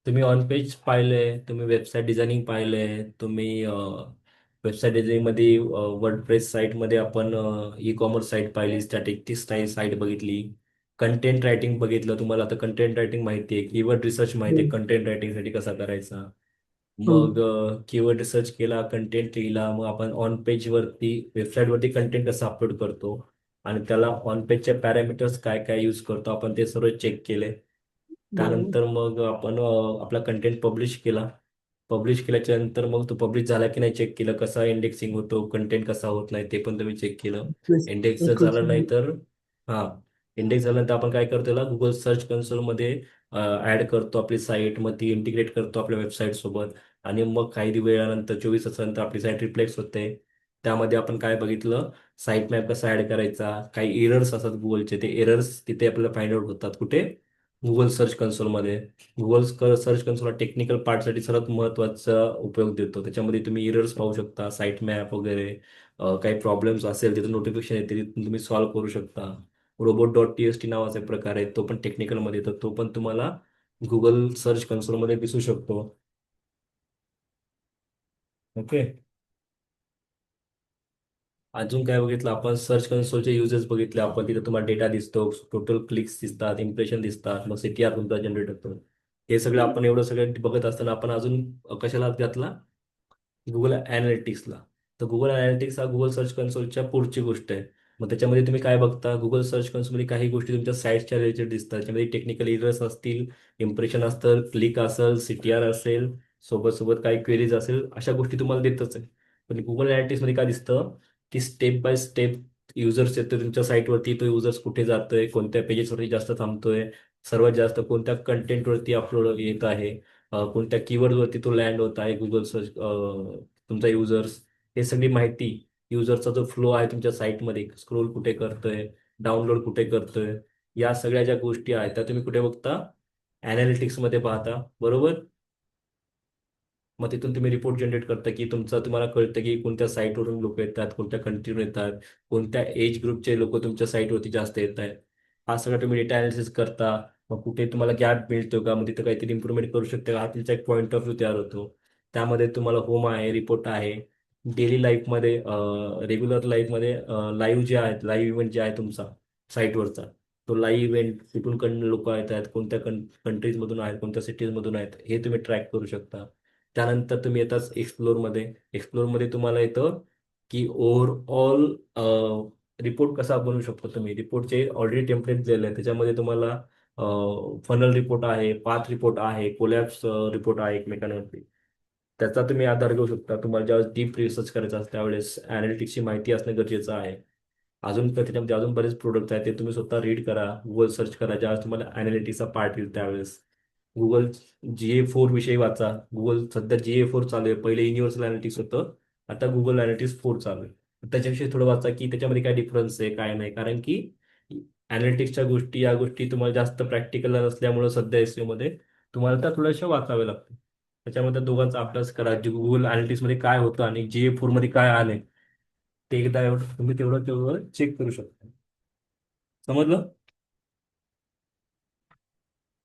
तुम्ही on page पाहिलंय, तुम्ही वेबसाईट डिझायनिंग पाहिलंय, तुम्ही वेबसाईट डिझायनिंग मध्ये वर्डप्रेस साईट मध्ये आपण ई कॉमर्स साईट पाहिली, स्टॅटिक साईट बघितली, कंटेंट रायटिंग बघितलं. तुम्हाला आता कंटेंट रायटिंग माहिती आहे, कीवर्ड रिसर्च माहिती आहे हो. कंटेंट रायटिंगसाठी कसा करायचा. हो. मग कीवर्ड रिसर्च केला, कंटेंट लिहिला, मग आपण ऑन पेज वरती वेबसाईट वरती कंटेंट कसा अपलोड करतो आणि त्याला ऑन पेजचे पॅरामीटर्स काय काय यूज करतो आपण ते सर्व चेक केले. बरोबर. त्यानंतर मग आपण आपला कंटेंट पब्लिश केला. पब्लिश केल्याच्या नंतर मग तो पब्लिश झाला की नाही चेक केलं, कसा इंडेक्सिंग होतो, कंटेंट कसा होत नाही ते पण तुम्ही चेक केलं. इंडेक्स जर झालं नाही तर हा, इंडेक्स झाल्यानंतर आपण काय करतो, त्याला गुगल सर्च कन्सोलमध्ये ऍड करतो आपली साईट, मग ती इंटिग्रेट करतो आपल्या वेबसाईट सोबत. आणि मग काही वेळानंतर 24 तासानंतर आपली साईट रिफ्लेक्स होते. त्यामध्ये आपण काय बघितलं, साईट मॅप कसा ऍड करायचा, काही एरर्स असतात गुगलचे, ते एरर्स तिथे आपल्याला फाइंड आउट होतात कुठे, गुगल सर्च कन्सोलमध्ये. गुगल सर्च कन्सोल हा टेक्निकल पार्टसाठी सर्वात महत्त्वाचा उपयोग देतो. त्याच्यामध्ये तुम्ही एरर्स पाहू शकता, साईट मॅप वगैरे, काही प्रॉब्लेम्स असेल तिथं नोटिफिकेशन येते, तिथून तुम्ही सॉल्व्ह करू शकता. रोबोट.txt नावाचा एक प्रकार आहे, तो पण टेक्निकलमध्ये येतो, तो पण तुम्हाला गुगल सर्च कन्सोलमध्ये दिसू शकतो. ओके. अजून काय बघितलं आपण, सर्च कन्सोलचे युजेस बघितले आपण, तिथे तुम्हाला डेटा दिसतो, टोटल क्लिक्स दिसतात, इम्प्रेशन दिसतात, मग CTR तुमचा जनरेट होतो. हे सगळं आपण एवढं सगळं बघत असताना आपण अजून कशाला घातला, गुगल अनालिटिक्सला. तर गुगल अनालिटिक्स हा गुगल सर्च कन्सोलच्या पुढची गोष्ट आहे. मग त्याच्यामध्ये तुम्ही काय बघता, गुगल सर्च कन्सोलमध्ये काही गोष्टी तुमच्या साईटच्या रिलेटेड दिसतात, त्याच्यामध्ये टेक्निकल एरर्स असतील, इम्प्रेशन असतं, क्लिक असेल, CTR असेल, सोबत सोबत काही क्वेरीज असेल, अशा गोष्टी तुम्हाला देतच आहे. पण गुगल अनालिटिक्समध्ये काय दिसतं, की स्टेप बाय स्टेप युजर्स येतो तुमच्या साईटवरती, तो युजर्स कुठे जातोय, कोणत्या पेजेसवरती जास्त थांबतोय, सर्वात जास्त कोणत्या कंटेंटवरती अपलोड येत आहे, कोणत्या कीवर्डवरती तो लँड होत आहे गुगल सर्च, तुमचा युजर्स, हे सगळी माहिती, युजरचा जो फ्लो आहे तुमच्या साईटमध्ये, स्क्रोल कुठे करतोय, डाउनलोड कुठे करतोय, या सगळ्या ज्या गोष्टी आहेत त्या तुम्ही कुठे बघता, अनालिटिक्समध्ये पाहता, बरोबर. मग तिथून तुम्ही रिपोर्ट जनरेट करता, की तुम्हाला कळतं की कोणत्या साईटवरून लोक येतात, कोणत्या कंट्रीवरून येतात, कोणत्या एज ग्रुपचे लोक तुमच्या साईटवरती जास्त येत आहेत. हा सगळा तुम्ही डेटा अनालिसिस करता. मग कुठे तुम्हाला गॅप मिळतो का, मग तिथं काहीतरी इम्प्रूव्हमेंट करू शकता का, हा तुमचा एक पॉईंट ऑफ व्ह्यू तयार होतो. त्यामध्ये तुम्हाला होम आहे, रिपोर्ट आहे, डेली लाईफमध्ये, रेग्युलर लाईफमध्ये लाईव्ह जे आहेत, लाईव्ह इव्हेंट जे आहे तुमचा साईटवरचा, तो लाईव्ह इव्हेंट कुठून लोक येत आहेत, कोणत्या कंट्रीजमधून आहेत, कोणत्या सिटीजमधून आहेत, हे तुम्ही ट्रॅक करू शकता. त्यानंतर तुम्ही येतात एक्सप्लोरमध्ये. एक्सप्लोरमध्ये तुम्हाला येतं की ओव्हरऑल रिपोर्ट कसा बनवू शकतो तुम्ही. रिपोर्टचे ऑलरेडी टेम्पलेट दिलेले आहे, त्याच्यामध्ये तुम्हाला फनल रिपोर्ट आहे, पाथ रिपोर्ट आहे, कोलॅप्स रिपोर्ट आहे एकमेकांवरती. त्याचा तुम्ही आधार घेऊ शकता. तुम्हाला ज्यावेळेस डीप रिसर्च करायचा असतो त्यावेळेस अनालिटिक्सची माहिती असणं गरजेचं आहे. अजून त्याच्यामध्ये अजून बरेच प्रोडक्ट आहेत, ते तुम्ही स्वतः रीड करा, गुगल सर्च करा, ज्यावेळेस तुम्हाला अनालिटिक्सचा पार्ट येईल त्यावेळेस. गुगल GA4 विषयी वाचा. गुगल सध्या GA4 चालू आहे, पहिले युनिव्हर्सल अनालिटिक्स होतं, आता गुगल अनालिटिक्स 4 चालू आहे. त्याच्याविषयी थोडं वाचा की त्याच्यामध्ये काय डिफरन्स आहे काय नाही, कारण की अनालिटिक्सच्या गोष्टी या गोष्टी तुम्हाला जास्त प्रॅक्टिकल नसल्यामुळे सध्या SEO मध्ये तुम्हाला त्या थोड्याशा वाचाव्या लागतात. त्याच्यामध्ये दोघांचा अभ्यास करा, जे गुगल अनालिटिक्स मध्ये काय होतं आणि GA4 मध्ये काय आलंय, ते एकदा एवढं तुम्ही तेवढं तेवढं चेक करू शकता. समजलं?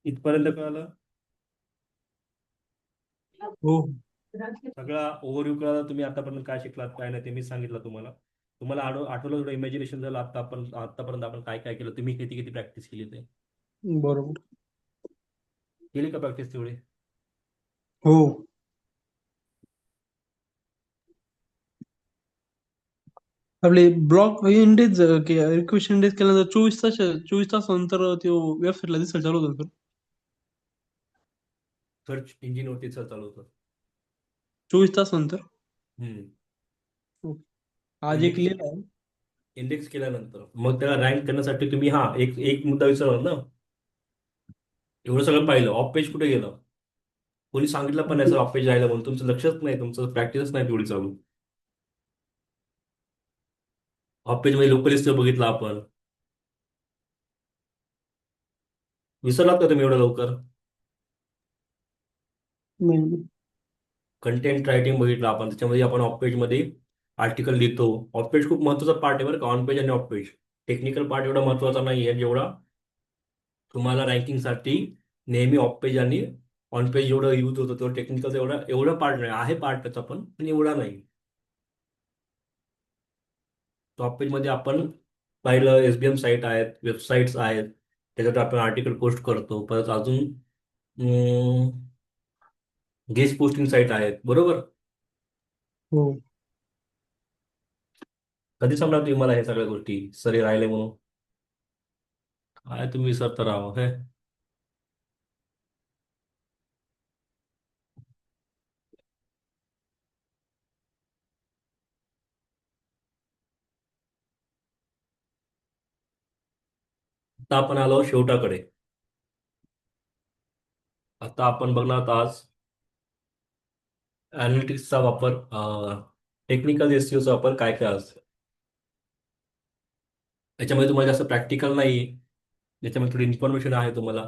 इथपर्यंत कळालं? हो. सगळा ओव्हरव्ह्यू कळाला? तुम्ही आतापर्यंत काय शिकलात काय नाही ते मी सांगितलं तुम्हाला. तुम्हाला आठवलं थोडं, इमॅजिनेशन झालं आतापर्यंत आपण काय काय केलं, तुम्ही किती किती प्रॅक्टिस केली, ते बरोबर. केली का प्रॅक्टिस तेवढी? हो. आपले ब्लॉक इंडेक्स रिक्वेस्ट इंडेक्स केल्यानंतर 24 तास नंतर तो वेबसाईटला दिसायला चालू होतं. सर्च इंजिन वरती सर्च चालू होतं. 24 तास नंतर. हम्म. हो. आज एक इंडेक्स लिहिला आहे. इंडेक्स केल्यानंतर मग त्याला रँक करण्यासाठी तुम्ही, हा एक एक मुद्दा विसरला ना, एवढं सगळं पाहिलं, ऑफ पेज कुठे गेलं, कोणी सांगितलं पण नाही सर ऑफ पेज राहिलं म्हणून, तुमचं लक्षच नाही, तुमचं प्रॅक्टिसच नाही तेवढी चालू. ऑफ पेज मध्ये लोकल लिस्ट बघितलं आपण, विसरलात का तुम्ही एवढं लवकर? नाही. कंटेंट रायटिंग बघितलं आपण, त्याच्यामध्ये आपण ऑफ पेज मध्ये आर्टिकल लिहितो. ऑफ पेज खूप महत्वाचा पार्ट आहे बरं का, ऑन पेज आणि ऑफ पेज. टेक्निकल पार्ट एवढा महत्वाचा नाही आहे जेवढा तुम्हाला रँकिंगसाठी नेहमी ऑफ पेज आणि ऑन पेज एवढं यूज होतं तो टेक्निकलचा एवढा एवढा पार्ट नाही आहे, पार्ट त्याचा पण एवढा नाही. टॉप पेज मध्ये आपण पाहिलं SBM साईट आहेत, वेबसाईट्स आहेत, त्याच्यात आपण आर्टिकल पोस्ट करतो. परत अजून गेस्ट पोस्टिंग साईट आहेत, बरोबर. हो. कधी सांगणार तुम्ही मला हे सगळ्या गोष्टी सरी राहिले म्हणून? काय तुम्ही विसरता राहा हे. आता आपण आलो शेवटाकडे. आता आपण बघणार आहोत आज अनालिटिक्सचा वापर, टेक्निकल एसईओचा वापर काय काय असतो. याच्यामध्ये तुम्हाला जास्त प्रॅक्टिकल नाही, याच्यामध्ये थोडी इन्फॉर्मेशन आहे तुम्हाला.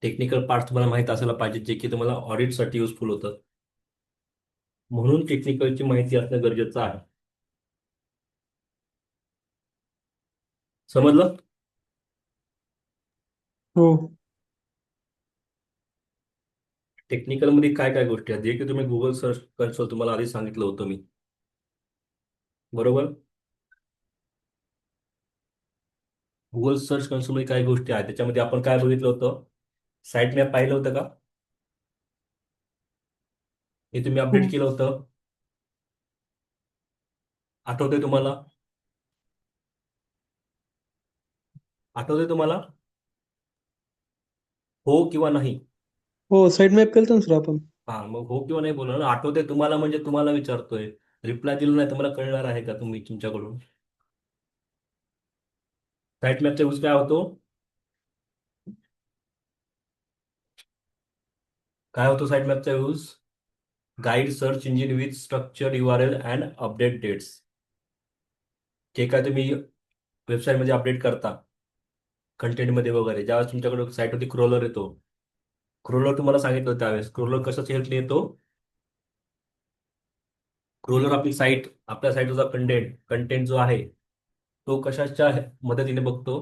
टेक्निकल पार्ट तुम्हाला माहित असायला पाहिजे, जे की तुम्हाला ऑडिटसाठी युजफुल होतं. म्हणून टेक्निकलची माहिती असणं गरजेचं आहे. समजलं? हो. टेक्निकलमध्ये काय काय गोष्टी आहेत, जे की तुम्ही गुगल सर्च कन्सोल तुम्हाला आधी सांगितलं होतं मी, बरोबर. गुगल सर्च कन्सोलमध्ये काय गोष्टी आहेत, त्याच्यामध्ये आपण काय बघितलं होतं? साईट मॅप पाहिलं होतं का? हे तुम्ही अपडेट हो. केलं होतं, आठवतंय तुम्हाला? आठवतंय तुम्हाला? हो किंवा नाही? हो, साईड मॅप केलं ना सर आपण. हा, मग हो किंवा नाही बोला ना. आठवतंय तुम्हाला म्हणजे तुम्हाला विचारतोय. रिप्लाय दिला नाही तर मला कळणार आहे का तुम्ही तुमच्याकडून? साईट मॅपचा यूज काय होतो? काय होतो साईट मॅपचा use? Guide search engine with structure URL and update dates. जे काय तुम्ही वेबसाईटमध्ये अपडेट करता, कंटेंटमध्ये वगैरे, ज्यावेळेस तुमच्याकडे साईटवरती क्रोलर येतो. क्रोलर तुम्हाला सांगितलं होतं त्यावेळेस, क्रोलर कशाची हेल्पने येतो? क्रोलर आपली साईट, आपल्या साईटचा कंटेंट कंटेंट जो आहे तो कशाच्या मदतीने बघतो?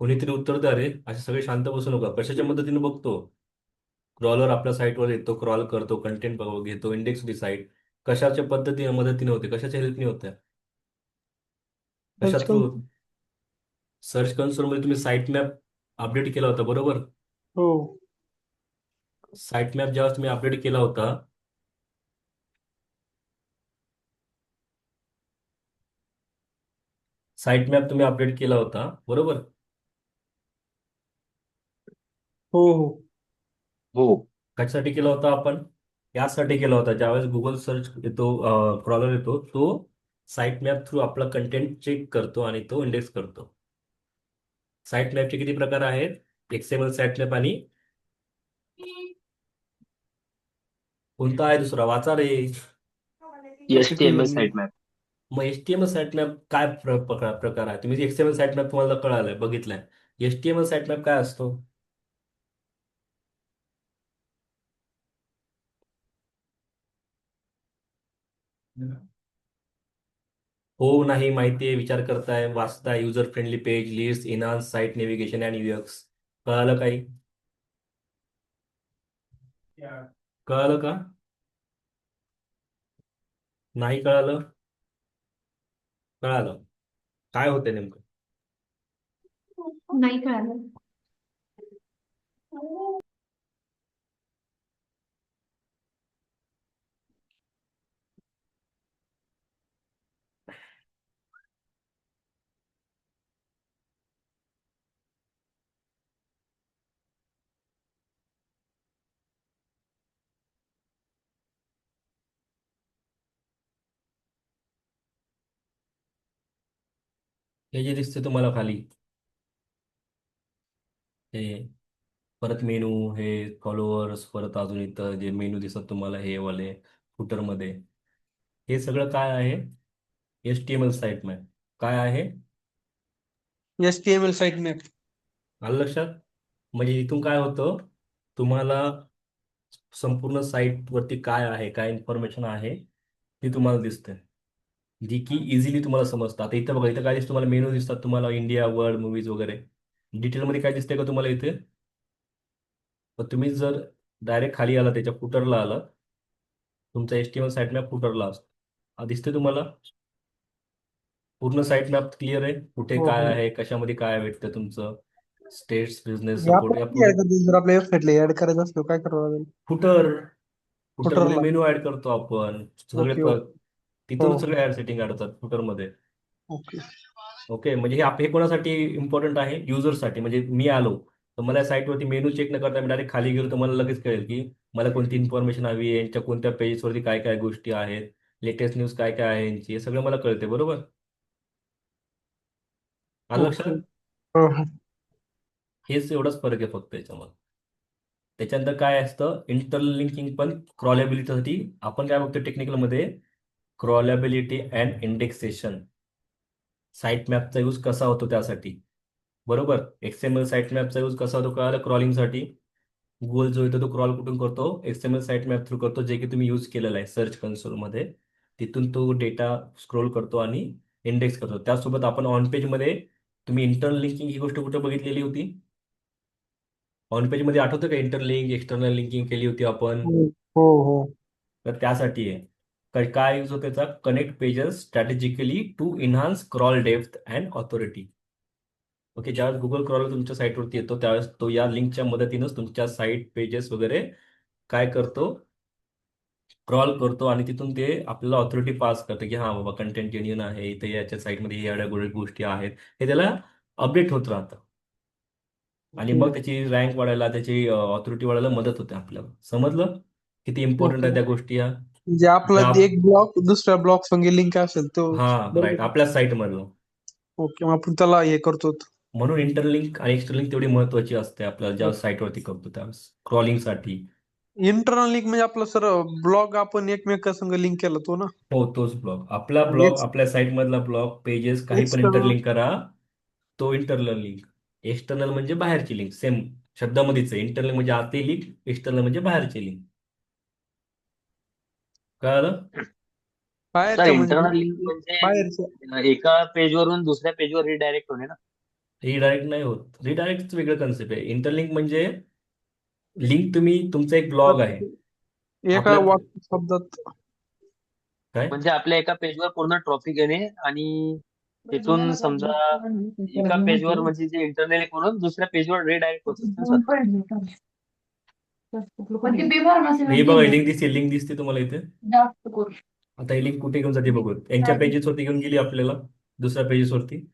कोणीतरी उत्तर द्या रे, असे सगळे शांत बसू नका. कशाच्या मदतीने बघतो? क्रॉलर आपल्या साईटवर येतो, क्रॉल करतो, कंटेंट घेतो, इंडेक्स होती साईट. कशाच्या पद्धतीने मदतीने होते, कशाच्या हेल्पने होत्या? कशा सर्च थ्रू? करून. सर्च कन्सोल मध्ये तुम्ही साईट मॅप अपडेट केला होता, बरोबर. हो. साईट मॅप जेव्हा तुम्ही अपडेट केला होता, साईट मॅप तुम्ही अपडेट केला होता, बरोबर. हो. हो. हो. कशासाठी केला होता आपण? यासाठी केला होता, ज्यावेळेस गुगल सर्च येतो, क्रॉलर येतो, तो साईट मॅप थ्रू आपला कंटेंट चेक करतो आणि तो इंडेक्स करतो. साईट मॅपचे किती प्रकार आहेत? XML साईट मॅप आणि कोणता आहे दुसरा? वाचा रे. लक्षात ठेव. HTML sitemap. मग HTML साईट मॅप काय प्रकार आहे? तुम्ही XML साईट मॅप तुम्हाला कळालाय, बघितलाय. HTML साईट मॅप काय असतो? हो नाही माहिती आहे, विचार करताय, वाचताय. User friendly page, list, enhance site navigation आणि UX. कळालं काही? कळालं का? नाही कळालं? कळालं. काय होतं नेमकं? नाही कळालं. हे जे दिसते तुम्हाला खाली, हे परत मेनू, हे फॉलोअर्स, परत अजून इथं जे मेनू दिसत तुम्हाला हे वाले फुटरमध्ये, हे सगळं काय आहे? HTML site map. काय आहे? HTML site map. आलं लक्षात? म्हणजे इथून काय होतं, तुम्हाला संपूर्ण साईट वरती काय आहे, काय इन्फॉर्मेशन आहे ती तुम्हाला दिसते, जी की इझिली तुम्हाला समजतं. आता इथं बघा, इथं काय दिसतं तुम्हाला, मेनू दिसतात तुम्हाला, इंडिया, वर्ल्ड, मूवीज वगैरे. डिटेलमध्ये काय दिसतंय का तुम्हाला इथे? तर तुम्ही जर डायरेक्ट खाली आला, त्याच्या फुटरला आला, तुमचा HTML साईट मॅप फुटरला असतो. दिसते तुम्हाला पूर्ण साईट मॅप क्लिअर आहे, कुठे हो काय हो. आहे, कशामध्ये काय भेटतं तुमचं, स्टेट्स, बिझनेस हे सपोर्ट या आपण ऍड करतो जर आपल्या वेबसाईटला ऍड करायचं असलं काय करावं लागेल? फुटर. फुटरमध्ये फुटरला. मेनू ऍड करतो आपण सगळे ओके ओके. हो तिथून हो. सगळे ऍड सेटिंग ऍड फुटरमध्ये. ओके. ओके, म्हणजे हे कोणासाठी इम्पॉर्टंट आहे? युजरसाठी. म्हणजे मी आलो तर मला साईटवरती मेनू चेक न करता मी डायरेक्ट खाली गेलो तर मला लगेच कळेल की मला कोणती इन्फॉर्मेशन हवी आहे, यांच्या कोणत्या पेजेसवरती काय काय गोष्टी आहेत, लेटेस्ट न्यूज काय काय आहे यांची, हे सगळं मला कळते. बरोबर? आलं ओके. लक्षात? हो हो. हेच एवढाच फरक आहे फक्त याच्यामध्ये. त्याच्यानंतर काय असतं, इंटरलिंकिंग पण क्रॉलेबिलिटीसाठी आपण काय बघतो टेक्निकलमध्ये, क्रॉलेबिलिटी अँड इंडेक्सेशन. साईट मॅपचा यूज कसा होतो त्यासाठी. बरोबर? XML साईट मॅपचा यूज कसा होतो कळालं क्रॉलिंगसाठी. गुगल जो येतो तो क्रॉल कुठून करतो? XML साईट मॅप थ्रू करतो, जे की तुम्ही यूज केलेला आहे सर्च कन्सोलमध्ये. तिथून तो डेटा स्क्रोल करतो आणि इंडेक्स करतो. त्यासोबत आपण ऑन पेजमध्ये, तुम्ही इंटरलिंकिंग ही गोष्ट कुठे बघितलेली होती? ऑन पेजमध्ये आठवतं का इंटरलिंक, एक्सटर्नल लिंकिंग केली होती आपण? हो हो हो. तर त्यासाठी आहे. काय यूज होतो त्याचा? Connect pages strategically to enhance crawl depth and authority. Okay, ज्यावेळेस गुगल क्रॉलर तुमच्या साईटवरती येतो त्यावेळेस तो या लिंकच्या मदतीनंच तुमच्या साईट पेजेस वगैरे काय करतो, क्रॉल करतो आणि तिथून ते आपल्याला ऑथॉरिटी पास करतं की हां बाबा कंटेंट जेन्युइन आहे, इथे याच्या साईटमध्ये या या गोष्टी आहेत, हे त्याला अपडेट होत राहतं. आणि ओके मग त्याची रँक वाढायला, त्याची ऑथॉरिटी वाढायला मदत होते आपल्याला. समजलं किती इम्पॉर्टंट आहे ओके. त्या गोष्टी या? म्हणजे आपला ज्या एक ब्लॉक दुसऱ्या ब्लॉक संगे लिंक असेल तो. हां, राईट, बरोबर. आपल्या साईटमधलं. ओके, मग आपण त्याला हे करतो. म्हणून इंटरलिंक आणि एक्सटरलिंक तेवढी महत्वाची असते आपल्याला ज्या ओके. साईटवरती करतो त्यावेळेस क्रॉलिंगसाठी. इंटरनल लिंक म्हणजे आपला सर ब्लॉग आपण एकमेकांसंग लिंक केला तो ना. हो, तोच ब्लॉग, आपला आणि ब्लॉग, आपल्या साईटमधला ब्लॉग, पेजेस काही पण एक्सटर्नल. इंटरलिंक करा, तो इंटरनल लिंक. एक्सटर्नल म्हणजे बाहेरची लिंक, सेम शब्दामध्येच आहे. इंटरनल म्हणजे आतली लिंक, एक्सटर्नल म्हणजे बाहेरची लिंक. कळालं? सर बाहेरच्या इंटरनल लिंक म्हणजे बाहेरच्या. म्हणजे एका पेजवरून दुसऱ्या पेजवर रिडायरेक्ट होणे ना. रिडायरेक्ट नाही होत. रिडायरेक्ट वेगळं कन्सेप्ट आहे. इंटरलिंक म्हणजे लिंक, तुम्ही तुमचा एक ब्लॉग आहे एका आपल्या, वाक्य शब्दात. काय म्हणजे आपल्या एका पेजवर पूर्ण ट्रॉफिक येणे आणि तिथून समजा एका पेजवर म्हणजे जे इंटरनेट म्हणून दुसऱ्या पेजवर रिडायरेक्ट होत असते ना सर. हे बघा, लिंक दिसते तुम्हाला इथे. आता ही लिंक कुठे घेऊन जाते बघू, यांच्या पेजेसवरती घेऊन गेली आपल्याला, दुसऱ्या पेजेसवरती.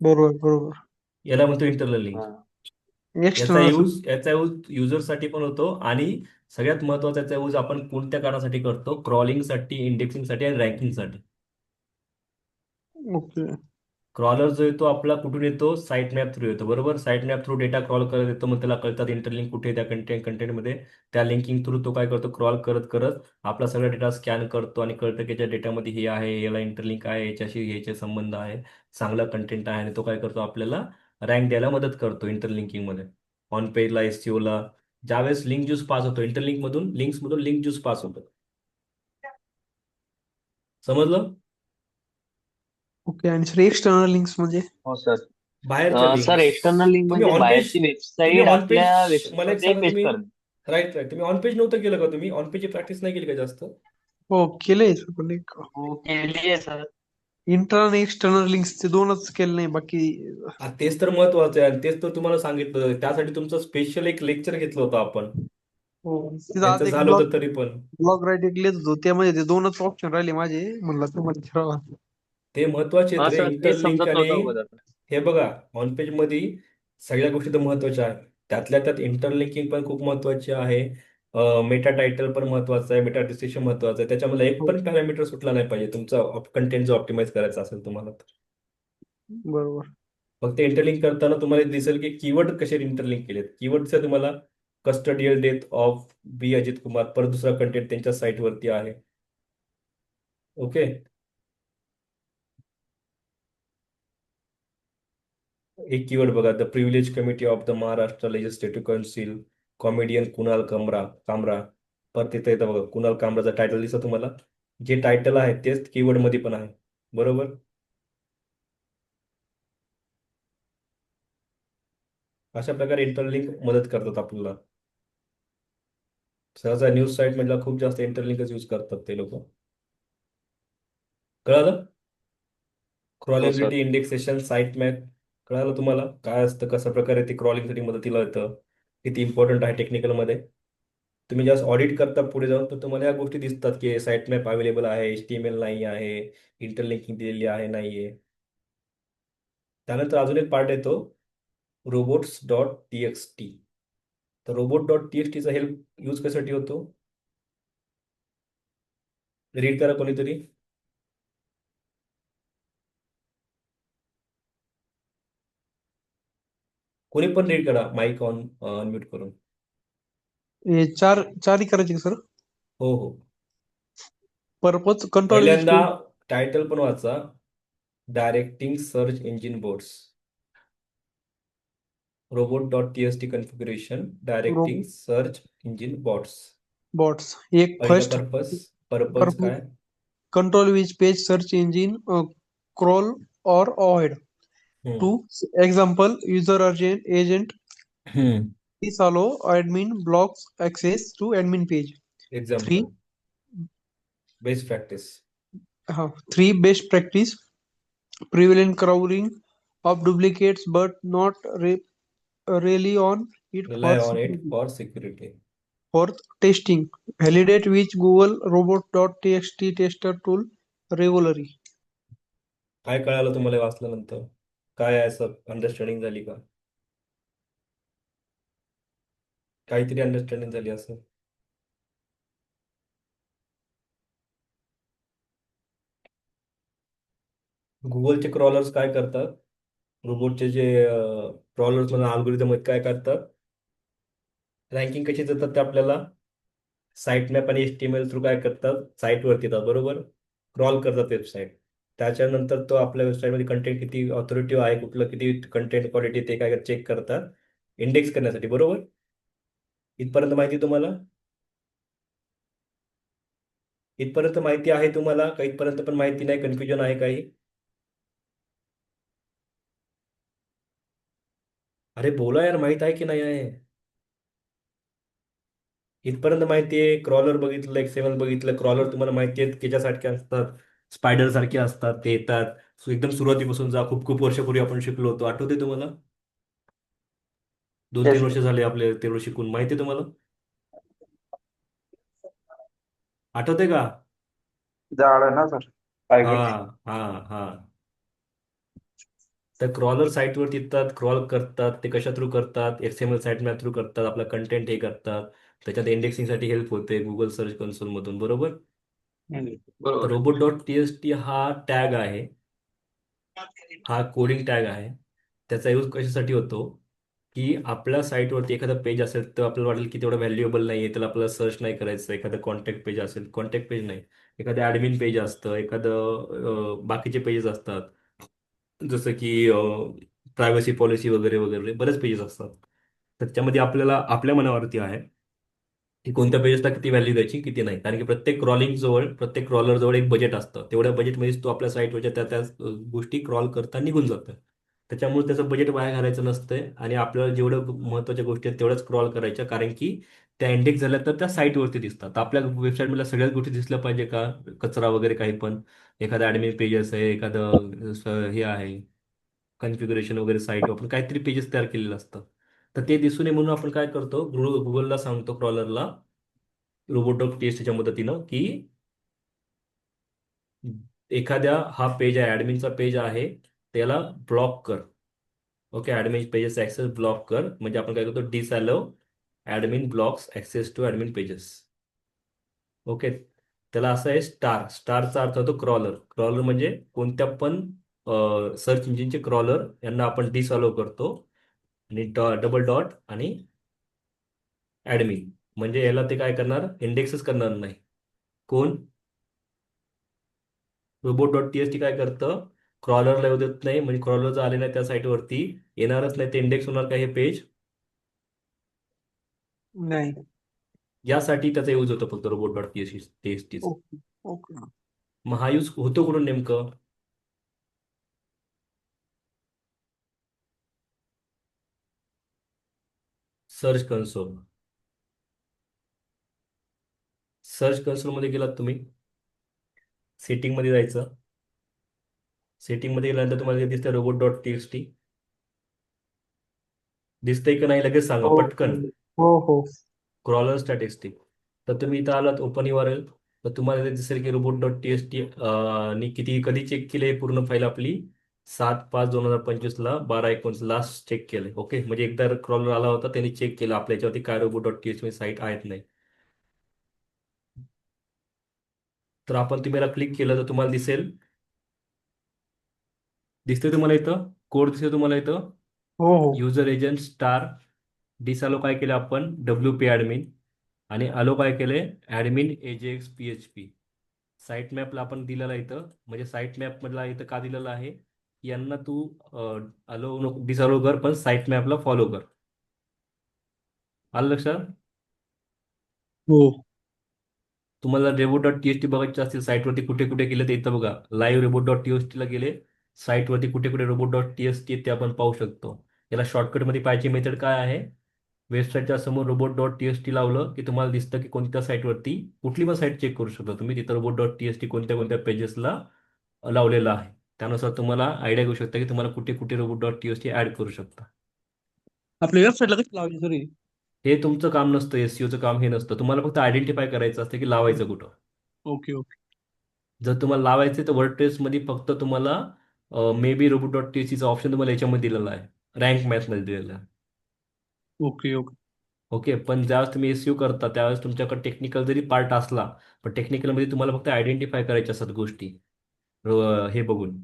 बरोबर बरोबर. याला म्हणतो इंटरनल लिंक. हा. याचा एक्सटर्नल असेल. यूज याचा यूज युजरसाठी पण होतो, आणि सगळ्यात महत्त्वाचा याचा यूज आपण कोणत्या कारणासाठी करतो? क्रॉलिंगसाठी, इंडेक्सिंगसाठी आणि रँकिंगसाठी. ओके. क्रॉलर जो येतो आपला कुठून येतो? साईट मॅप थ्रू येतो. बरोबर? Site map through data crawl करत येतो, मग त्याला कळतात इंटरलिंक कुठे आहे त्या कंटेंटमध्ये. त्या लिंकिंग थ्रू तो काय करतो? क्रॉल करत करत आपला सगळा डेटा स्कॅन करतो आणि कळतं की याच्या डेटामध्ये हे आहे, याला इंटरलिंक आहे, याच्याशी याचे संबंध आहे, चांगला कंटेंट आहे, आणि तो काय करतो? आपल्याला रँक द्यायला मदत करतो इंटरलिंकिंगमध्ये. ऑन पेजला, SEOला ज्यावेळेस लिंक ज्यूस पास होतो, इंटरलिंक मधून, लिंक्स मधून लिंक ज्यूस पास होतो. समजलं? ओके. आणि सर एक्सटर्नल लिंक्स म्हणजे? हो सर. बाहेरच्या सर लिंक्स. एक्सटर्नल लिंक तुम्ही म्हणजे ऑन पेज बाहेरची तुम्ही वेबसाईट ऑन पेज आपल्या मला एक वेबसाईटमध्ये सांगा, पेस्ट तुम्ही करणे. राईट राईट तुम्ही ऑन पेज नव्हतं केलं का? तुम्ही ऑन पेजची प्रॅक्टिस नाही केली का जास्त? हो केलंय सर, पण एक हो केली आहे सर. इंटरनल आणि एक्सटर्नल लिंक्स ते दोनच केले नाही बाकी. तेच तर महत्वाचं आहे, आणि तेच तर तुम्हाला सांगितलं. त्यासाठी तुमचं स्पेशल एक लेक्चर घेतलं होतं आपण. हो. तिथं त्यांचं आज एक झालं होतं तरी पण. ब्लॉग रायटिंग लिहित होतो त्यामध्ये ते दोनच ऑप्शन राहिले माझे, म्हणलं तुम्हाला विचारावा. ते महत्वाचे आहेत हा रे, सर तेच इंटरलिंक समजत आणि नव्हतं अगोदर. हे बघा, ऑन पेज मध्ये सगळ्या गोष्टी तर महत्वाच्या आहेत. त्यातल्या त्यात इंटरलिंकिंग पण खूप महत्वाची आहे. मेटा टायटल पण महत्वाचं आहे, मेटा डिस्क्रिप्शन महत्वाचं आहे. त्याच्यामध्ये एक हो. पण पॅरामीटर सुटला नाही पाहिजे तुमचा कंटेंट जो ऑप्टिमाइज करायचा असेल तुम्हाला तर. बरोबर. फक्त इंटरलिंक करताना तुम्हाला दिसेल की कीवर्ड कसे इंटरलिंक केलेत. कीवर्डचं तुम्हाला custodial death of Ajit Kumar, परत दुसरा कंटेंट त्यांच्या साईटवरती आहे. ओके. एक कीवर्ड बघा, the privilege committee of the Maharashtra legislative council, comedian Kunal कामरा कामरा, परत तिथं येतं बघा, कुणाल कामराचं टायटल दिसतं तुम्हाला. जे टायटल आहे तेच कीवर्ड मध्ये पण आहे, बरोबर. अशा प्रकारे इंटरलिंक मदत करतात आपल्याला. सहसा न्यूज साईट मधला खूप जास्त इंटरलिंकच यूज करतात ते लोक. कळालं? हो सर. क्रॉलेबिलिटी इंडेक्सेशन साईट मॅप कळालं तुम्हाला काय असतं, कशा प्रकारे ते क्रॉलिंगसाठी मदतीला येतं, किती इम्पॉर्टंट आहे टेक्निकल मध्ये. तुम्ही जस्ट ऑडिट करता पुढे जाऊन तर तुम्हाला या गोष्टी दिसतात की साईट मॅप अवेलेबल आहे, HTML नाही आहे, इंटरलिंकिंग दिलेली आहे नाहीये. त्यानंतर अजून एक पार्ट येतो, robots.txt. तर robot.txt चा हेल्प यूज कशासाठी होतो, रीड करा कोणीतरी. कोणी पण रीड करा, माईक ऑन अनम्यूट करून. हे चार चारही करायचे का सर? हो हो. पर्पज कंट्रोल विच पहिल्यांदा टायटल पण वाचा, directing search engine boards. robot.txt configuration directing search engine bots. Bots एक पहिलं फर्स्ट पर्पज काय. control which page search engine crawl or avoid. हम्म. 2 example user agent हम्म. disallow admin blocks access to admin page. 3 example, best practice. 3 best practice prevalent crawling of duplicates but not rely on it rely for on it security. For security. Fourth, testing. Validate which Google robot.txt tester tool regularly. काय कळालं तुम्हाला वाचल्यानंतर, काय असं understanding झाली का, काहीतरी understanding झाली असं. गुगलचे क्रॉलर्स काय करतात, रोबोटचे जे क्रॉलर्स म्हणून अल्गोरिदम काय करतात, रँकिंग कशी देतात ते आपल्याला, साईट मॅप आणि HTML थ्रू काय करतात, साईटवरती येतात बरोबर, क्रॉल करतात वेबसाईट. त्याच्यानंतर तो आपल्या वेबसाईटमध्ये कंटेंट किती ऑथॉरिटिव्ह आहे, कुठलं किती कंटेंट क्वालिटी ते काय चेक करतात इंडेक्स करण्यासाठी, बरोबर. इथपर्यंत माहिती तुम्हाला, इथपर्यंत माहिती आहे तुम्हाला का, इथपर्यंत पण माहिती नाही, कन्फ्युजन आहे काही. अरे बोला यार, माहित आहे की नाही आहे. इथपर्यंत माहिती आहे, क्रॉलर बघितलं, XML बघितलं. क्रॉलर तुम्हाला माहिती आहे त्याच्यासारखे असतात, स्पायडर सारखे असतात, ते येतात. एकदम सुरुवातीपासून जा, खूप खूप वर्षापूर्वी आपण शिकलो होतो, आठवते तुम्हाला. 2-3 येस वर्ष सर. झाले आपले तेवढं शिकून, माहिती आहे तुम्हाला, आठवते का. जाड आहे ना सर, हा फायबर. हा हा. तर क्रॉलर साईटवर येतात, क्रॉल करतात, ते कशा थ्रू करतात, XML साईट मॅप थ्रू करतात, आपला कंटेंट हे करतात. त्याच्यात इंडेक्सिंगसाठी हेल्प होते गुगल सर्च कन्सोल मधून, बरोबर. तर बरोबर आहे. रोबोट.txt हा टॅग आहे, हा कोडिंग टॅग आहे. त्याचा यूज कशासाठी होतो, की आपल्या साईटवरती एखादं पेज असेल तर आपल्याला वाटेल की तेवढं व्हॅल्युएबल नाही आहे, त्याला आपल्याला सर्च नाही करायचं. एखादं कॉन्टॅक्ट पेज असेल, कॉन्टॅक्ट पेज नाही, एखादं ॲडमिन पेज असतं, एखादं बाकीचे पेजेस असतात, जसं की प्रायव्हसी पॉलिसी वगैरे वगैरे बरेच पेजेस असतात. तर त्याच्यामध्ये आपल्याला आपल्या मनावरती आहे की कोणत्या पेजेसला किती व्हॅल्यू द्यायची किती नाही. कारण की प्रत्येक क्रॉलर जवळ एक बजेट असतं, तेवढ्या बजेटमध्येच तो आपल्या साईटवरच्या त्या त्या गोष्टी क्रॉल करता निघून जातं. त्याच्यामुळे त्याचं बजेट वाया घालायचं नसतंय आणि आपल्याला जेवढं महत्त्वाच्या गोष्टी आहेत तेवढ्याच क्रॉल करायच्या, कारण की त्या इंडेक्स झाल्या तर त्या साईटवरती दिसतात. तर आपल्या वेबसाईटमधल्या सगळ्याच गोष्टी दिसल्या पाहिजे का, कचरा वगैरे काही पण, एखादं ॲडमिन पेजेस आहे, एखादं हे आहे कॉन्फिगरेशन वगैरे, साईट आपण काहीतरी पेजेस तयार केलेलं असतं. तर ते दिसू नये म्हणून आपण काय करतो, गुगलला सांगतो, क्रॉलरला, रोबोट.टीएक्सटीच्या मदतीनं, की एखाद्या हा पेज आहे, ॲडमिनचा पेज आहे, त्याला ब्लॉक कर. Okay, admin pages access block कर. म्हणजे आपण काय करतो, disallow admin blocks access to admin pages. Okay. त्याला असं आहे स्टारचा अर्थ होतो क्रॉलर. क्रॉलर म्हणजे कोणत्या पण सर्च इंजिनचे क्रॉलर यांना आपण डिसअलो करतो. आणि डबल डॉट आणि ॲडमिन म्हणजे याला ते काय करणार, इंडेक्सच करणार नाही. कोण, रोबोट.टीएक्सटी काय करतं, क्रॉलरला येऊ देत नाही. म्हणजे क्रॉलर जर आले नाही त्या साईटवरती येणारच नाही, ते इंडेक्स होणार का हे पेज. नाही. यासाठी त्याचा यूज होतो फक्त robot dot TXT. Okay okay. मग हा यूज होतो कुठून नेमकं? Search console. सर्च कन्सोल मध्ये गेलात तुम्ही, सेटिंग मध्ये जायचं. सेटिंग मध्ये गेल्यानंतर तुम्हाला जे दिसतं रोबोट डॉट टीएक्सटी दिसतंय का नाही लगेच सांगा हो पटकन. हो हो. Crawler statistic. तर तुम्ही इथं आलात ओपन URL, तर तुम्हाला इथे दिसेल की रोबोट डॉट टीएक्सटी नी किती कधी चेक केले पूर्ण फाईल आपली 7/5/2025 12/19 लास्ट चेक केले. ओके, म्हणजे एकदा क्रॉलर आला होता त्यांनी चेक केलं आपल्या याच्यावरती काय रोबोट डॉट टीएक्सटी साईट आहेत नाही. तर आपण तुम्ही याला क्लिक केलं तर तुम्हाला दिसेल, दिसतंय तुम्हाला इथं कोड दिसतोय तुम्हाला इथं हो हो. युजर एजंट स्टार डिसअलो काय केलं आपण WP ॲडमिन, आणि अलो काय केले ॲडमिन AJX PHP. साईट मॅपला आपण दिलेला आहे इथं, म्हणजे साईट मॅप मधला इथं का दिलेला आहे की यांना तू अलो डिसअलो कर पण साईट मॅपला फॉलो कर. आलं लक्षात? हो तुम्हाला रेबो डॉट टीएक्सटी बघायचे असतील साईटवरती कुठे कुठे गेले ते इथं बघा, लाईव्ह रेबो डॉट टीएक्सटीला गेले, साईटवरती कुठे कुठे रोबोट डॉट टीएक्सटी ते आपण पाहू शकतो. याला शॉर्टकटमध्ये पाहायची मेथड काय आहे, वेबसाईटच्या समोर रोबोट डॉट टीएक्सटी लावलं की तुम्हाला दिसतं की कोणत्या साईटवरती कुठली पण साईट चेक करू शकता तुम्ही, तिथं रोबोट डॉट टीएक्सटी कोणत्या कोणत्या पेजेसला लावलेलं आहे. त्यानुसार तुम्हाला आयडिया घेऊ शकता की तुम्हाला कुठे कुठे रोबोट डॉट टीएक्सटी ऍड करू शकता. आपल्या वेबसाईटला कशी लावायची सर? हे तुमचं काम नसतं, SEOचं काम हे नसतं, तुम्हाला फक्त आयडेंटिफाय करायचं असतं की लावायचं कुठं. Okay okay. जर तुम्हाला लावायचे तर वर्डप्रेसमध्ये फक्त तुम्हाला मे बी रोबोट डॉट टीसीचा ऑप्शन तुम्हाला याच्यामध्ये दिलेला आहे, रँक मॅथमध्ये दिलेला आहे. Okay okay. ओके, पण ज्यावेळेस तुम्ही SEO करता त्यावेळेस तुमच्याकडे टेक्निकल जरी पार्ट असला, पण टेक्निकलमध्ये तुम्हाला फक्त आयडेंटिफाय करायच्या असतात गोष्टी. हे बघून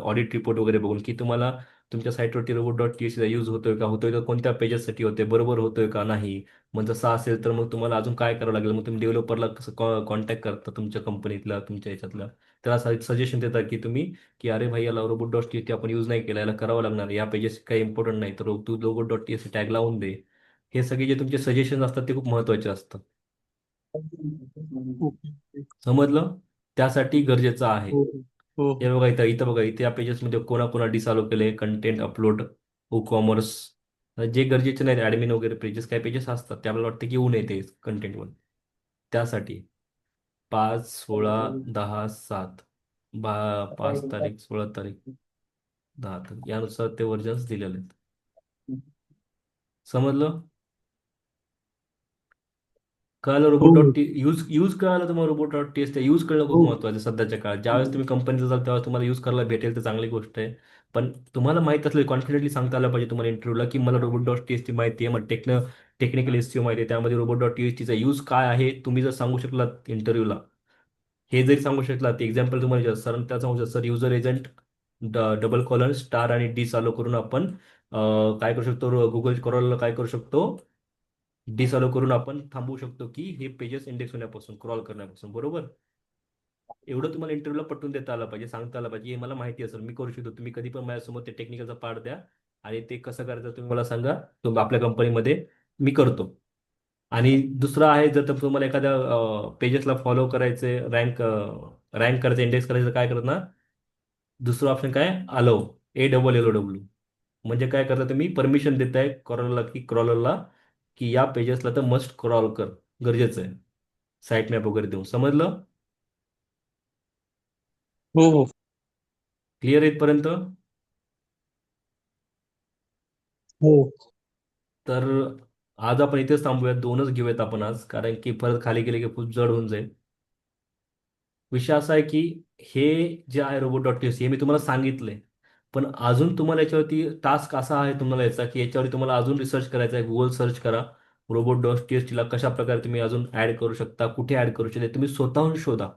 ऑडिट रिपोर्ट वगैरे बघून की तुम्हाला तुमच्या साईटवरती रोबोट डॉट टीसीचा यूज होतोय का, होतोय तर कोणत्या पेजेससाठी होतोय, बरोबर होतोय का नाही. मग जसं असेल तर मग तुम्हाला अजून काय करावं लागेल, मग तुम्ही डेव्हलपरला कसं कॉन्टॅक्ट करता तुमच्या कंपनीतल्या तुमच्या ह्याच्यातल्या, त्याला सजेशन देता की तुम्ही की अरे भाई याला रोबोट डॉट टीएसटी आपण यूज नाही केला, याला करावं लागणार, या पेजेस काही इम्पॉर्टंट नाही तर तू रोबोट डॉट टीएसटी टॅग लावून दे. हे सगळे जे तुमचे सजेशन असतात ते खूप महत्त्वाचे असतात. Okay okay. समजलं? त्यासाठी गरजेचं आहे. हो हो हे हो. बघा इथं इथं बघा इथे या पेजेसमध्ये कोणा डिसअलो केले, कंटेंट अपलोड, कॉमर्स, जे गरजेचे नाहीत ॲडमिन वगैरे पेजेस, काही पेजेस असतात ते आपल्याला वाटतं की येऊ नये ते कंटेंटमध्ये. त्यासाठी 5/16/10/7 5 तारीख 16 तारीख 10 तारीख यानुसार ते व्हर्जन्स दिलेले आहेत. समजलं? कळलं हो रोबोट डॉट यूज यूज कळालं तुम्हाला रोबोट डॉट टेस्ट यूज करणं खूप हो. महत्त्वाचं आहे सध्याच्या काळात. ज्यावेळेस तुम्ही कंपनीत जाल तेव्हा तुम्हाला यूज करायला भेटेल तर चांगली गोष्ट आहे. पण तुम्हाला माहित असलं कॉन्फिडेंटली सांगता आलं पाहिजे तुम्हाला इंटरव्ह्यूला की मला रोबोट डॉट टीएसटी माहिती आहे, मग टेक्निकल SEO माहिती आहे, त्यामध्ये रोबोट डॉट टीएसटीचा यूज काय आहे तुम्ही जर सांगू शकलात इंटरव्ह्यूला, हे जरी सांगू शकलात एक्झाम्पल तुम्हाला सर त्या सांगू शकता sir user agent double colon star आणि डी चालू करून आपण काय करू शकतो, गुगल क्रॉलला काय करू शकतो, डिसअलो करून आपण थांबवू शकतो की हे पेजेस इंडेक्स होण्यापासून क्रॉल करण्यापासून. बरोबर? एवढं तुम्हाला इंटरव्ह्यूला पटवून देता आलं पाहिजे, सांगता आलं पाहिजे, हे मला माहिती असेल मी करू शकतो, तुम्ही कधी पण माझ्यासमोर ते टेक्निकलचा पार्ट द्या आणि ते कसं करायचं तुम्ही मला सांगा, तुम्ही आपल्या कंपनीमध्ये मी करतो. आणि दुसरं आहे जर तुम्हाला एखाद्या पेजेसला फॉलो करायचे, रँक करायचं, इंडेक्स करायचं, काय करणार दुसरं ऑप्शन काय, अलाउ, ALLOW. म्हणजे काय करता तुम्ही परमिशन देताय क्रॉलरला की या पेजेसला तर मस्ट क्रॉल कर, गरजेचं आहे साईट मॅप वगैरे देऊन. समजलं? हो हो क्लिअर आहे इथपर्यंत? हो. तर आज आपण इथेच थांबूयात, दोनच घेऊयात आपण आज, कारण की परत खाली गेले की खूप जड होऊन जाईल. विषय असा आहे की हे जे आहे रोबोट डॉट टी हे मी तुम्हाला सांगितलंय, पण अजून तुम्हाला याच्यावरती टास्क असा आहे तुम्हाला याचा की याच्यावरती तुम्हाला अजून रिसर्च करायचा आहे. गुगल सर्च करा रोबोट डॉट टीएसटीला कशा प्रकारे तुम्ही अजून ऍड करू शकता, कुठे ऍड करू शकता, तुम्ही स्वतःहून शोधा.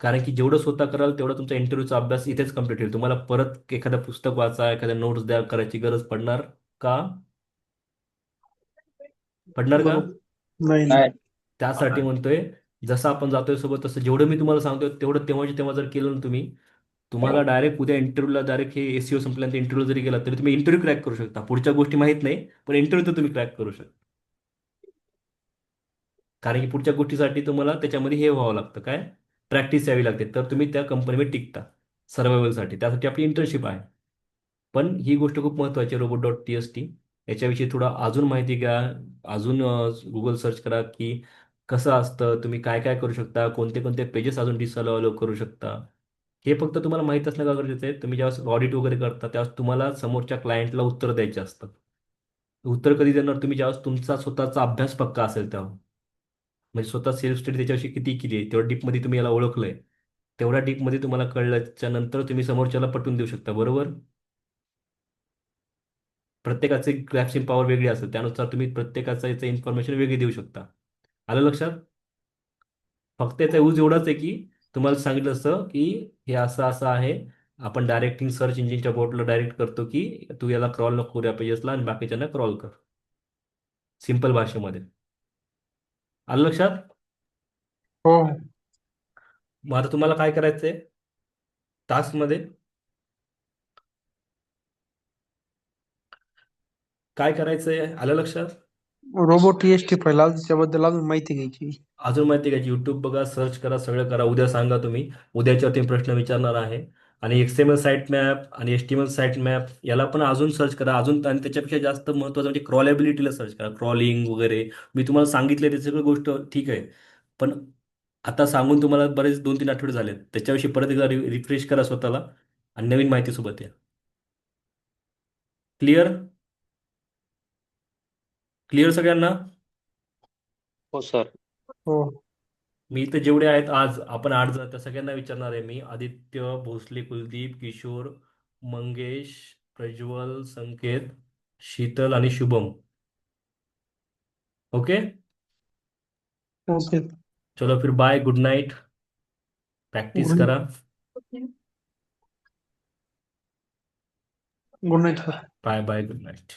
कारण की जेवढं स्वतः कराल तेवढा तुमचा इंटरव्ह्यूचा अभ्यास इथेच कम्प्लीट होईल. तुम्हाला परत एखादं पुस्तक वाचा, एखाद्या नोट्स द्या करायची गरज पडणार का? पडणार का? बरोबर. नाही नाही. त्यासाठी म्हणतोय जसं आपण जातोय सोबत तसं जेवढं मी तुम्हाला सांगतोय तेवढं तेव्हाच्या तेव्हा जर केलं ना तुम्ही, तुम्हाला डायरेक्ट उद्या इंटरव्ह्यूला डायरेक्ट हे SEO संपल्यानंतर इंटरव्ह्यू जरी गेला तरी तुम्ही इंटरव्ह्यू क्रॅक करू शकता. पुढच्या गोष्टी माहित नाही पण इंटरव्ह्यू तर तुम्ही क्रॅक करू शकता. कारण की पुढच्या गोष्टीसाठी तुम्हाला त्याच्यामध्ये हे व्हावं लागतं, काय प्रॅक्टिस यावी लागते, तर तुम्ही त्या कंपनीमध्ये टिकता सर्वायवलसाठी. त्यासाठी आपली इंटर्नशिप आहे. पण ही गोष्ट खूप महत्त्वाची आहे, robot.txt. याच्याविषयी थोडा अजून माहिती घ्या. अजून गुगल सर्च करा की कसं असतं, तुम्ही काय काय करू शकता, कोणते कोणते पेजेस अजून डिसअलाव करू शकता. हे फक्त तुम्हाला माहीत असणं का गरजेचं आहे. तुम्ही ज्यावेळेस ऑडिट वगैरे करता त्यावेळेस तुम्हाला समोरच्या क्लायंटला उत्तर द्यायचे असतात. उत्तर कधी देणार तुम्ही? ज्यावेळेस तुमचा स्वतःचा अभ्यास पक्का असेल तेव्हा. म्हणजे स्वतः सेल्फ स्टडी त्याच्याविषयी किती केली आहे, तेवढ्या डीपमध्ये तुम्ही याला ओळखलंय, तेवढ्या डीपमध्ये तुम्हाला कळल्याच्या नंतर तुम्ही समोरच्याला पटवून देऊ शकता, बरोबर? प्रत्येकाचे ग्रॅस्पिंग पॉवर वेगळी असेल, त्यानुसार तुम्ही प्रत्येकाचा याचं इन्फॉर्मेशन वेगळी देऊ शकता. आलं लक्षात? फक्त याचा यूज एवढाच आहे की तुम्हाला सांगितलं असतं की हे असं असं आहे. आपण डायरेक्टिंग सर्च इंजिनच्या बोर्डला डायरेक्ट करतो की तू याला क्रॉल नको करू या पेजेसला आणि बाकीच्यांना क्रॉल कर, सिंपल भाषेमध्ये. आलं लक्षात? हो. मग आता तुम्हाला काय करायचंय टास्कमध्ये? काय करायचंय, आलं लक्षात? रोबोट टीएसटी फाईल त्याच्याबद्दल अजून माहिती घ्यायची. अजून माहिती घ्यायची, युट्यूब बघा, सर्च करा, सगळं करा. उद्या सांगा तुम्ही, उद्याच्यावरती प्रश्न विचारणार आहे. आणि एक्सएमएल साईट मॅप आणि एचटीएमएल साईट मॅप याला पण अजून सर्च करा. अजून आणि त्याच्यापेक्षा जास्त महत्त्वाचं म्हणजे क्रॉलेबिलिटीला सर्च करा, क्रॉलिंग वगैरे. मी तुम्हाला सांगितले ते सगळं गोष्ट ठीक आहे, पण आता सांगून तुम्हाला बरेच 2-3 आठवडे झाले, त्याच्याविषयी परत एकदा रिफ्रेश करा स्वतःला आणि नवीन माहितीसोबत या. क्लिअर? क्लिअर सगळ्यांना? हो सर. हो. मी इथे जेवढे आहेत आज आपण 8 जण, त्या सगळ्यांना विचारणार आहे मी. आदित्य, भोसले, कुलदीप, किशोर, मंगेश, प्रज्वल, संकेत, शीतल आणि शुभम. Okay, okay. चलो फिर बाय, गुड नाईट, प्रॅक्टिस करा. Good night sir. Bye bye, good night.